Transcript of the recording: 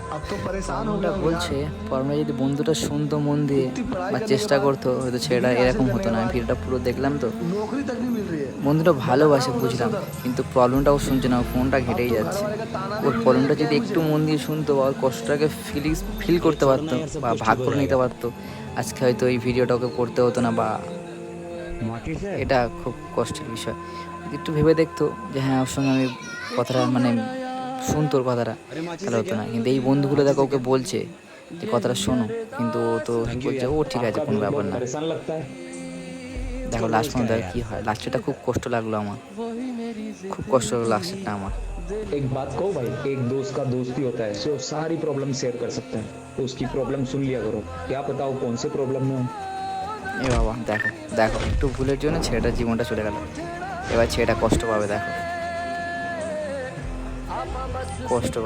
প্রবলেমটা বলছে প্রবলেমটা যদি বন্ধুটা শুনতো মন দিয়ে বা চেষ্টা করতো হয়তো ছেলেটা এরকম হতো না। আমি ভিডিওটা পুরো দেখলাম তো, বন্ধুটা ভালোবাসে বুঝলাম, কিন্তু প্রবলেমটা ও শুনছে না, ওর ফোনটা ঘেটেই যাচ্ছে। ওর প্রবলেমটা যদি একটু মন দিয়ে শুনতো বা ওর কষ্টটাকে ফিল করতে পারতো বা ভাগ করে নিতে পারতো, আজকে হয়তো এই ভিডিওটা ওকে করতে হতো না। বা এটা খুব কষ্টের বিষয়। একটু ভেবে দেখতো যে হ্যাঁ ওর সঙ্গে আমি কথাটা মানে শুনতো ওর কথাটা, তাহলে হতো না। কিন্তু এই বন্ধুগুলো দেখো ওকে বলছে যে কথাটা শোনো, কিন্তু ও তো বলছে ও ঠিক আছে কোনো ব্যাপার না। দেখো লাস্ট পর্যন্ত দেখো কী হয়। লাস্টেরটা খুব কষ্ট লাগলো আমার, খুব কষ্ট লাগলো লাস্টেরটা আমার। एक बात कहो भाई, एक दोस्त का दोस्त ही होता है, सो सारी प्रॉब्लम शेयर कर सकते हैं, तो उसकी प्रॉब्लम सुन लिया करो, क्या पता वो कौन से प्रॉब्लम में हो। এ বাবা দেখো দেখো, একটু ভুলের জন্য ছেলেটার জীবনটা চলে গেল। এবার ছেলেটা কষ্ট পাবে, দেখো কষ্ট পাবে।